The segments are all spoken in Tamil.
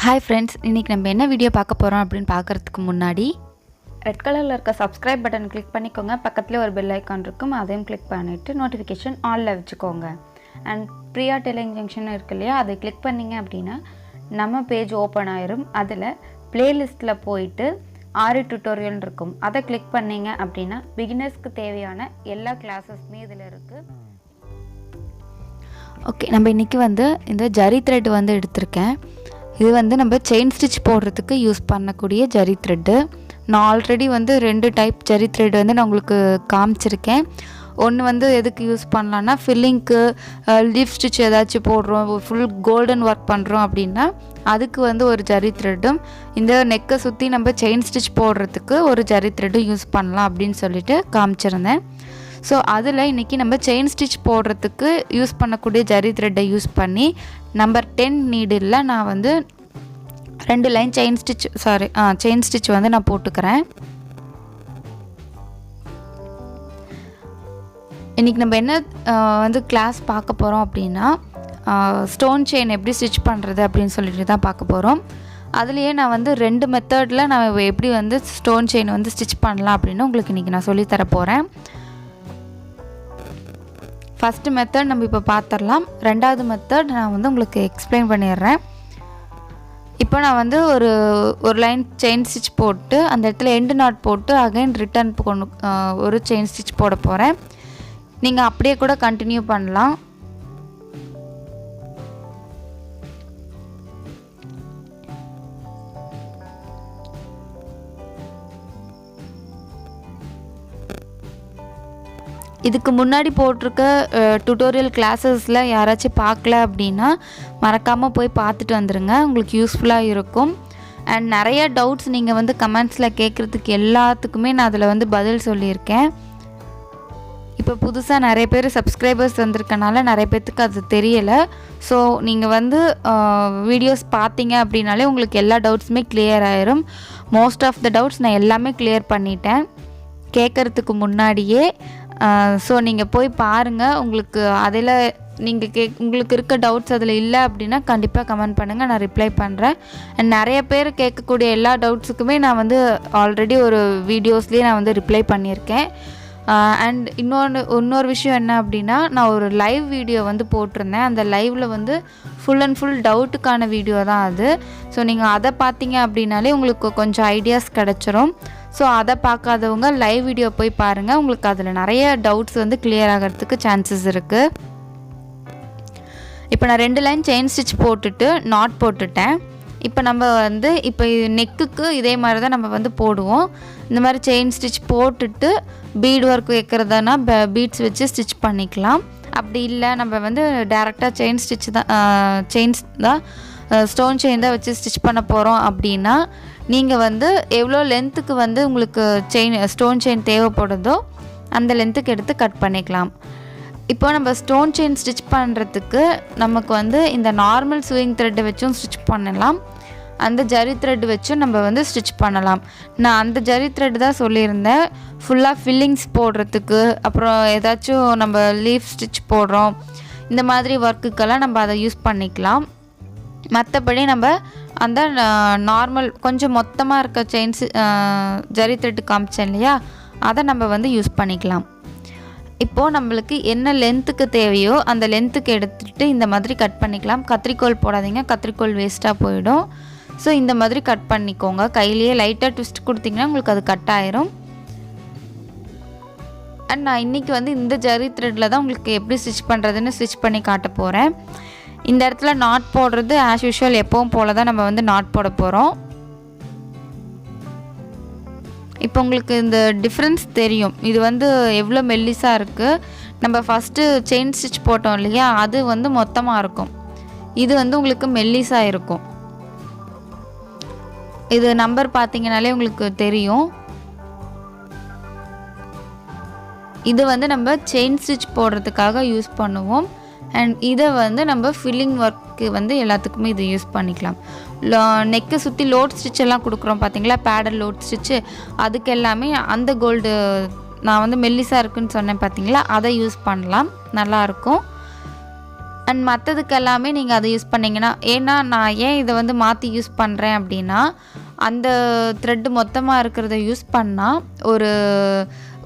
Hi friends, இன்னைக்கு நம்ம என்ன வீடியோ பார்க்க போறோம் அப்படினு பார்க்கிறதுக்கு முன்னாடி ரெட் கலர்ல இருக்க subscribe பட்டன் கிளிக் பண்ணிக்கோங்க. பக்கத்துல ஒரு bell icon இருக்கும். அதையும் கிளிக் பண்ணிட்டு notification ஆல்ல வெச்சுக்கோங்க. and priya telling junction இருக்குலையா அதை கிளிக் பண்ணீங்க அப்படினா நம்ம பேஜ் ஓபன் ஆயிரும். அதுல பிளேலிஸ்ட்ல போய்ட்டு ஆரி டியூட்டோரியல் இருக்கும். அதை கிளிக் பண்ணீங்க அப்படினா beginnersக்கு தேவையான எல்லா கிளாसेसமே இதுல இருக்கு. ஓகே, நம்ம இன்னைக்கு வந்து இந்த ஜரி thread வந்து எடுத்துர்க்கேன். இது வந்து நம்ம செயின் ஸ்டிட்ச் போடுறதுக்கு யூஸ் பண்ணக்கூடிய ஜரி thread. நான் ஆல்ரெடி வந்து ரெண்டு டைப் ஜரி thread வந்து நான் உங்களுக்கு காமிச்சிருக்கேன். ஒன்று வந்து எதுக்கு யூஸ் பண்ணலாம்னா ஃபில்லிங்க்கு, லீஃப் ஸ்டிச் ஏதாச்சும் போடுறோம், ஃபுல் கோல்டன் ஒர்க் பண்ணுறோம் அப்படின்னா அதுக்கு வந்து ஒரு ஜரி த்ரெட்டும், இந்த நெக்கை சுற்றி நம்ம செயின் ஸ்டிச் போடுறதுக்கு ஒரு ஜரி த்ரெட்டும் யூஸ் பண்ணலாம் அப்படின்னு சொல்லிட்டு காமிச்சிருந்தேன். ஸோ அதில் இன்றைக்கி நம்ம செயின் ஸ்டிச் போடுறதுக்கு யூஸ் பண்ணக்கூடிய ஜரி த்ரெட்டை யூஸ் பண்ணி நம்பர் 10 நீடில் நான் வந்து 2 லைன் செயின் ஸ்டிச் வந்து நான் போட்டுக்கிறேன். இன்றைக்கி நம்ம என்ன வந்து கிளாஸ் பார்க்க போகிறோம் அப்படின்னா ஸ்டோன் செயின் எப்படி ஸ்டிச் பண்ணுறது அப்படின்னு சொல்லிட்டு தான் பார்க்க போகிறோம். அதுலேயே நான் வந்து 2 மெத்தடில் நான் எப்படி வந்து ஸ்டோன் செயின் வந்து ஸ்டிச் பண்ணலாம் அப்படின்னு உங்களுக்கு இன்றைக்கி நான் சொல்லித்தர போகிறேன். ஃபஸ்ட்டு மெத்தட் நம்ம இப்போ பார்த்துடலாம். ரெண்டாவது மெத்தட் நான் வந்து உங்களுக்கு எக்ஸ்பிளைன் பண்ணிடுறேன். இப்போ நான் வந்து ஒரு லைன் செயின் ஸ்டிச் போட்டு அந்த இடத்துல எண்டு நாட் போட்டு அகைன் ரிட்டர்ன் ஒரு செயின் ஸ்டிச் போட போகிறேன். நீங்கள் அப்படியே கூட கண்டினியூ பண்ணலாம். இதுக்கு முன்னாடி போட்டிருக்க டியூட்டோரியல் கிளாஸஸில் யாராச்சும் பார்க்கல அப்படின்னா மறக்காமல் போய் பார்த்துட்டு வந்துடுங்க, உங்களுக்கு யூஸ்ஃபுல்லாக இருக்கும். அண்ட் நிறைய டவுட்ஸ் நீங்கள் வந்து கமெண்ட்ஸில் கேட்குறதுக்கு எல்லாத்துக்குமே நான் அதில் வந்து பதில் சொல்லியிருக்கேன். இப்போ புதுசாக நிறைய பேர் சப்ஸ்கிரைபர்ஸ் வந்திருக்கனால நிறைய பேர்த்துக்கு அது தெரியலை. ஸோ நீங்கள் வந்து வீடியோஸ் பார்த்தீங்க அப்படின்னாலே உங்களுக்கு எல்லா டவுட்ஸுமே கிளியர் ஆயிரும். மோஸ்ட் ஆஃப் த டவுட்ஸ் நான் எல்லாமே கிளியர் பண்ணிட்டேன் கேட்குறதுக்கு முன்னாடியே. ஸோ நீங்கள் போய் பாருங்கள். உங்களுக்கு அதில் நீங்கள் உங்களுக்கு இருக்க டவுட்ஸ் அதில் இல்லை அப்படின்னா கண்டிப்பாக கமெண்ட் பண்ணுங்கள், நான் ரிப்ளை பண்ணுறேன். அண்ட் நிறைய பேர் கேட்கக்கூடிய எல்லா டவுட்ஸுக்குமே நான் வந்து ஆல்ரெடி ஒரு வீடியோஸ்லேயே நான் வந்து ரிப்ளை பண்ணியிருக்கேன். அண்ட் இன்னொரு விஷயம் என்ன அப்படின்னா, நான் ஒரு லைவ் வீடியோ வந்து போட்டிருந்தேன். அந்த லைவில் வந்து ஃபுல் அண்ட் ஃபுல் டவுட்டுக்கான வீடியோ தான் அது. ஸோ நீங்கள் அதை பார்த்தீங்க அப்படின்னாலே உங்களுக்கு கொஞ்சம் ஐடியாஸ் கிடச்சிரும். ஸோ அதை பார்க்காதவங்க லைவ் வீடியோ போய் பாருங்கள், உங்களுக்கு அதில் நிறைய டவுட்ஸ் வந்து கிளியர் ஆகிறதுக்கு சான்சஸ் இருக்குது. இப்போ நான் 2 லைன் செயின் ஸ்டிச் போட்டுட்டு நாட் போட்டுட்டேன். இப்போ நம்ம வந்து இப்போ நெக்குக்கு இதே மாதிரி தான் நம்ம வந்து போடுவோம். இந்த மாதிரி செயின் ஸ்டிச் போட்டுட்டு பீட் ஒர்க் வைக்கிறதுனா பீட்ஸ் வச்சு ஸ்டிச் பண்ணிக்கலாம். அப்படி இல்லை நம்ம வந்து டேரெக்டாக செயின் ஸ்டிச் தான் ஸ்டோன் செயின் தான் வச்சு ஸ்டிச் பண்ண போகிறோம் அப்படின்னா நீங்கள் வந்து எவ்வளோ லென்த்துக்கு வந்து உங்களுக்கு ஸ்டோன் செயின் தேவைப்படுதோ அந்த லென்த்துக்கு எடுத்து கட் பண்ணிக்கலாம். இப்போ நம்ம ஸ்டோன் செயின் ஸ்டிச் பண்ணுறதுக்கு நமக்கு வந்து இந்த நார்மல் ஸ்விங் த்ரெட்டை வச்சும் ஸ்டிச் பண்ணலாம், அந்த ஜரி த்ரெட் வச்சும் நம்ம வந்து ஸ்டிச் பண்ணலாம். நான் அந்த ஜரி த்ரெட் தான் சொல்லியிருந்தேன். ஃபுல்லாக ஃபில்லிங்ஸ் போடுறதுக்கு, அப்புறம் ஏதாச்சும் நம்ம லீஃப் ஸ்டிச் போடுறோம் இந்த மாதிரி ஒர்க்குக்கெல்லாம் நம்ம அதை யூஸ் பண்ணிக்கலாம். மற்றபடி நம்ம அந்த நார்மல் கொஞ்சம் மொத்தமாக இருக்க செயின்ஸ் ஜரி த்ரெட் காமிச்சேன் இல்லையா, அதை நம்ம வந்து யூஸ் பண்ணிக்கலாம். இப்போது நம்மளுக்கு என்ன லென்த்துக்கு தேவையோ அந்த லென்த்துக்கு எடுத்துகிட்டு இந்த மாதிரி கட் பண்ணிக்கலாம். கத்திரிக்கோல் போடாதீங்க, கத்திரிக்கோல் வேஸ்ட்டாக போயிடும். ஸோ இந்த மாதிரி கட் பண்ணிக்கோங்க. கையிலேயே லைட்டாக ட்விஸ்ட் கொடுத்தீங்கன்னா உங்களுக்கு அது கட் ஆயிரும். அண்ட் நான் இன்றைக்கி வந்து இந்த ஜரி த்ரெட்டில் தான் உங்களுக்கு எப்படி ஸ்டிச் பண்ணுறதுன்னு ஸ்டிச் பண்ணி காட்ட போகிறேன். இந்த இடத்துல நாட் போடுறது ஆஸ் யூஷுவல் எப்பவும் போல தான் நம்ம வந்து நாட் போட போகிறோம். இப்போ உங்களுக்கு இந்த டிஃப்ரென்ஸ் தெரியும், இது வந்து எவ்வளோ மெல்லிஸாக இருக்குது. நம்ம ஃபஸ்ட்டு செயின் ஸ்டிச் போட்டோம் இல்லையா, அது வந்து மொத்தமாக இருக்கும், இது வந்து உங்களுக்கு மெல்லிஸாக இருக்கும். இது நம்பர் பார்த்தீங்கனாலே உங்களுக்கு தெரியும். இது வந்து நம்ம செயின் ஸ்டிச் போடுறதுக்காக யூஸ் பண்ணுவோம். அண்ட் இதை வந்து நம்ம ஃபில்லிங் ஒர்க்கு வந்து எல்லாத்துக்குமே இது யூஸ் பண்ணிக்கலாம். நெக்கை சுற்றி லோட் ஸ்டிச் எல்லாம் கொடுக்குறோம் பார்த்தீங்களா, பேடல் லோட் ஸ்டிச்சு, அதுக்கு எல்லாமே அந்த கோல்டு நான் வந்து மெல்லிஸாக இருக்குன்னு சொன்னேன் பார்த்தீங்களா, அதை யூஸ் பண்ணலாம், நல்லாயிருக்கும். அண்ட் மற்றதுக்கு எல்லாமே நீங்கள் அதை யூஸ் பண்ணிங்கன்னா, ஏன்னா நான் ஏன் இதை வந்து மாற்றி யூஸ் பண்ணுறேன் அப்படின்னா, அந்த த்ரெட்டு மொத்தமாக இருக்கிறத யூஸ் பண்ணால் ஒரு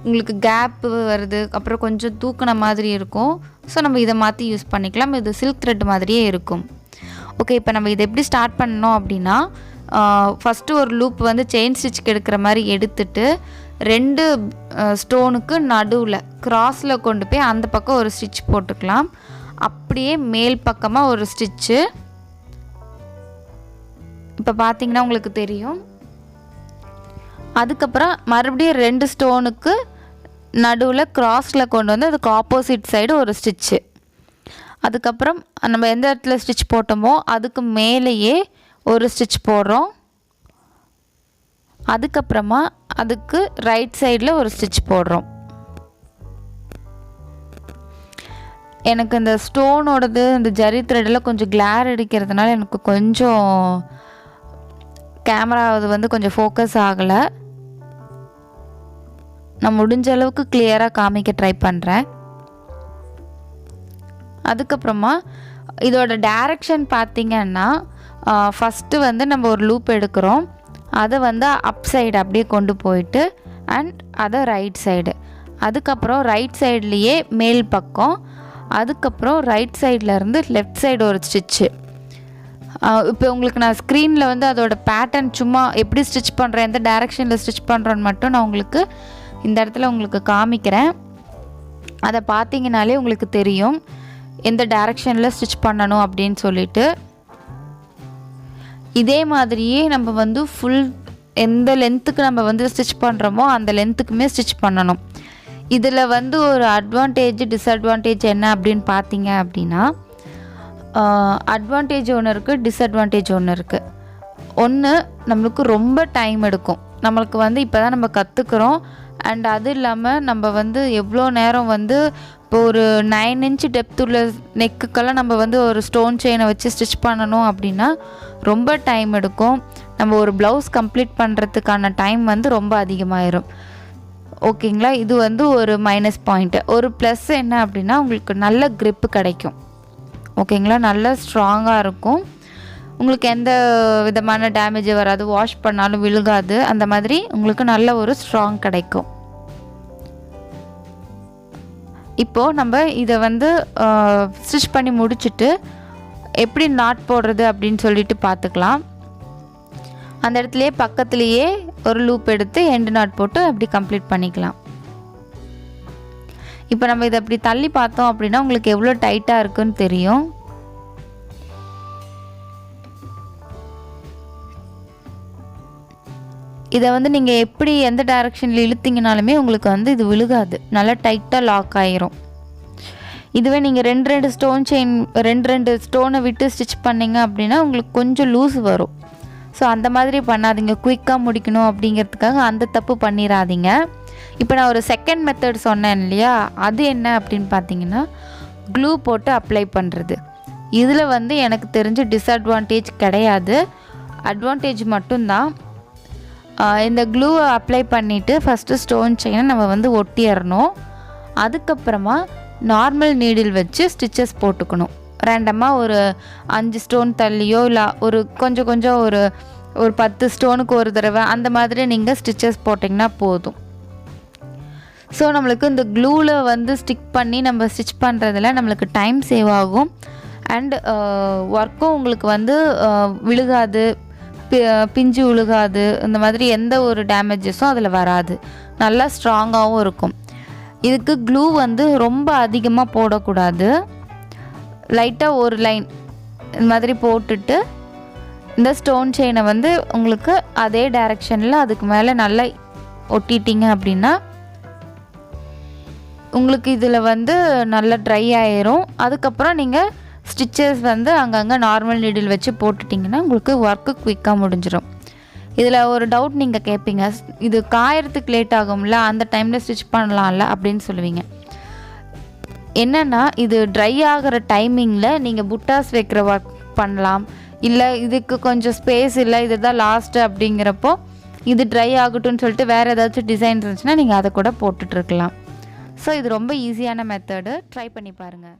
உங்களுக்கு கேப்பு வருது, அப்புறம் கொஞ்சம் தூக்குன மாதிரி இருக்கும். ஸோ நம்ம இதை மாற்றி யூஸ் பண்ணிக்கலாம். இது சில்க் த்ரெட் மாதிரியே இருக்கும். ஓகே, இப்போ நம்ம இதை எப்படி ஸ்டார்ட் பண்ணோம் அப்படின்னா, ஃபஸ்ட்டு ஒரு லூப் வந்து செயின் ஸ்டிச்சுக்கு எடுக்கிற மாதிரி எடுத்துட்டு 2 ஸ்டோனுக்கு நடுவில் கிராஸில் கொண்டு போய் அந்த பக்கம் ஒரு ஸ்டிச் போட்டுக்கலாம். அப்படியே மேல் பக்கமாக ஒரு ஸ்டிச்சு. இப்போ பார்த்தீங்கன்னா உங்களுக்கு தெரியும். அதுக்கப்புறம் மறுபடியும் 2 ஸ்டோனுக்கு நடுவில் கிராஸில் கொண்டு வந்து அதுக்கு ஆப்போசிட் சைடு ஒரு ஸ்டிச்சு. அதுக்கப்புறம் நம்ம எந்த இடத்துல ஸ்டிச் போட்டோமோ அதுக்கு மேலேயே ஒரு ஸ்டிச் போடுறோம். அதுக்கப்புறமா அதுக்கு ரைட் சைடில் ஒரு ஸ்டிச் போடுறோம். எனக்கு இந்த ஸ்டோனோடது இந்த ஜரி த்ரெட்டில் கொஞ்சம் கிளார் அடிக்கிறதுனால எனக்கு கொஞ்சம் கேமரா அது வந்து கொஞ்சம் ஃபோக்கஸ் ஆகலை. நான் முடிஞ்ச அளவுக்கு கிளியராக காமிக்க ட்ரை பண்ணுறேன். அதுக்கப்புறமா இதோட டைரக்ஷன் பார்த்திங்கன்னா, ஃபஸ்ட்டு வந்து நம்ம ஒரு லூப் எடுக்கிறோம். அதை வந்து அப் சைடு அப்படியே கொண்டு போயிட்டு அண்ட் அதை ரைட் சைடு, அதுக்கப்புறம் ரைட் சைட்லேயே மேல் பக்கம், அதுக்கப்புறம் ரைட் சைட்லேருந்து லெஃப்ட் சைடு ஒரு ஸ்டிச்சு. இப்போ உங்களுக்கு நான் ஸ்க்ரீனில் வந்து அதோட பேட்டர்ன் சும்மா எப்படி ஸ்டிச் பண்ணுறேன், எந்த டைரக்ஷனில் ஸ்டிச் பண்ணுறேன்னு மட்டும் நான் உங்களுக்கு இந்த இடத்துல உங்களுக்கு காமிக்கிறேன். அதை பார்த்தீங்கனாலே உங்களுக்கு தெரியும் எந்த டைரக்ஷனில் ஸ்டிச் பண்ணணும் அப்படின்னு சொல்லிட்டு. இதே மாதிரியே நம்ம வந்து ஃபுல் எந்த லென்த்துக்கு நம்ம வந்து ஸ்டிச் பண்ணுறோமோ அந்த லென்த்துக்குமே ஸ்டிச் பண்ணணும். இதில் வந்து ஒரு அட்வான்டேஜ் டிஸ்அட்வான்டேஜ் என்ன அப்படின்னு பார்த்தீங்க அப்படின்னா, அட்வான்டேஜ் ஒன்று இருக்குது, டிஸ்அட்வான்டேஜ் ஒன்று இருக்குது. ஒன்று, நம்மளுக்கு ரொம்ப டைம் எடுக்கும். நம்மளுக்கு வந்து இப்போ தான் நம்ம கற்றுக்குறோம். அண்ட் அது இல்லாமல் நம்ம வந்து எவ்வளோ நேரம் வந்து இப்போ ஒரு 9 இன்ச் டெப்த் உள்ள நெக்குக்கெல்லாம் நம்ம வந்து ஒரு ஸ்டோன் செயினை வச்சு ஸ்டிச் பண்ணணும் அப்படின்னா ரொம்ப டைம் எடுக்கும். நம்ம ஒரு ப்ளவுஸ் கம்ப்ளீட் பண்ணுறதுக்கான டைம் வந்து ரொம்ப அதிகமாகிடும். ஓகேங்களா, இது வந்து ஒரு மைனஸ் பாயிண்ட்டு. ஒரு ப்ளஸ் என்ன அப்படின்னா, உங்களுக்கு நல்ல க்ரிப்பு கிடைக்கும். ஓகேங்களா, நல்லா ஸ்ட்ராங்காக இருக்கும். உங்களுக்கு எந்த விதமான டேமேஜ் வராது, வாஷ் பண்ணாலும் விழுகாது. அந்த மாதிரி உங்களுக்கு நல்ல ஒரு ஸ்ட்ராங் கிடைக்கும். இப்போது நம்ம இதை வந்து ஸ்டிச் பண்ணி முடிச்சுட்டு எப்படி நாட் போடுறது அப்படின்னு சொல்லிட்டு பார்த்துக்கலாம். அந்த இடத்துலையே பக்கத்துலேயே ஒரு லூப் எடுத்து எண்டு நாட் போட்டு அப்படி கம்ப்ளீட் பண்ணிக்கலாம். இப்போ நம்ம இதை அப்படி தள்ளி பார்த்தோம் அப்படின்னா உங்களுக்கு எவ்வளோ டைட்டாக இருக்குன்னு தெரியும். இதை வந்து நீங்கள் எப்படி எந்த டைரக்ஷனில் இழுத்தீங்கனாலுமே உங்களுக்கு வந்து இது விழுகாது, நல்லா டைட்டாக லாக் ஆயிரும். இதுவே நீங்கள் 2 ஸ்டோன் செயின் 2 ஸ்டோனை விட்டு ஸ்டிச் பண்ணிங்க அப்படின்னா உங்களுக்கு கொஞ்சம் லூஸ் வரும். ஸோ அந்த மாதிரி பண்ணாதீங்க. குயிக்காக முடிக்கணும் அப்படிங்கிறதுக்காக அந்த தப்பு பண்ணிடாதீங்க. இப்போ நான் ஒரு செகண்ட் மெத்தட் சொன்னேன் இல்லையா, அது என்ன அப்படின்னு பார்த்தீங்கன்னா, க்ளூ போட்டு அப்ளை பண்ணுறது. இதில் வந்து எனக்கு தெரிஞ்ச டிஸ்அட்வான்டேஜ் கிடையாது, அட்வான்டேஜ் மட்டும்தான். இந்த க்ளூவை அப்ளை பண்ணிவிட்டு ஃபஸ்ட்டு ஸ்டோன் செயினை நம்ம வந்து ஒட்டிடணும். அதுக்கப்புறமா நார்மல் நீடில் வச்சு ஸ்டிச்சஸ் போட்டுக்கணும். ரேண்டமாக ஒரு 5 ஸ்டோன் தள்ளியோ இல்லை ஒரு கொஞ்சம் ஒரு 10 ஸ்டோனுக்கு ஒரு தடவை அந்த மாதிரி நீங்கள் ஸ்டிச்சஸ் போட்டிங்கன்னா போதும். ஸோ நம்மளுக்கு இந்த க்ளூவில் வந்து ஸ்டிக் பண்ணி நம்ம ஸ்டிச் பண்ணுறதுல நம்மளுக்கு டைம் சேவ் ஆகும். அண்ட் ஒர்க்கும் உங்களுக்கு வந்து விழுகாது, பிஞ்சு விழுகாது, இந்த மாதிரி எந்த ஒரு டேமேஜஸும் அதில் வராது. நல்லா ஸ்ட்ராங்காகவும் இருக்கும். இதுக்கு க்ளூ வந்து ரொம்ப அதிகமாக போடக்கூடாது. லைட்டாக ஒரு லைன் இந்த மாதிரி போட்டுட்டு இந்த ஸ்டோன் செயினை வந்து உங்களுக்கு அதே டைரக்ஷனில் அதுக்கு மேலே நல்லா ஒட்டிட்டிங்க அப்படின்னா உங்களுக்கு இதில் வந்து நல்லா ட்ரை ஆயிரும். அதுக்கப்புறம் நீங்கள் ஸ்டிச்சஸ் வந்து அங்கங்கே நார்மல் நீடில் வச்சு போட்டுட்டிங்கன்னா உங்களுக்கு ஒர்க்கு குயிக்காக முடிஞ்சிடும். இதில் ஒரு டவுட் நீங்கள் கேட்பீங்க, இது காயறதுக்கு லேட் ஆகும்ல, அந்த டைமில் ஸ்டிச் பண்ணலாம்ல அப்படின்னு சொல்லுவீங்க. என்னென்னா, இது ட்ரை ஆகிற டைமிங்கில் நீங்கள் புட்டாஸ் வைக்கிற ஒர்க் பண்ணலாம். இல்லை இதுக்கு கொஞ்சம் ஸ்பேஸ் இல்லை, இதுதான் லாஸ்ட்டு அப்படிங்கிறப்போ இது ட்ரை ஆகட்டும்னு சொல்லிட்டு வேறு ஏதாச்சும் டிசைன் இருந்துச்சுன்னா நீங்கள் அதை கூட போட்டுட்ருக்கலாம். ஸோ இது ரொம்ப ஈஸியான மெத்தடு, ட்ரை பண்ணி பாருங்கள்.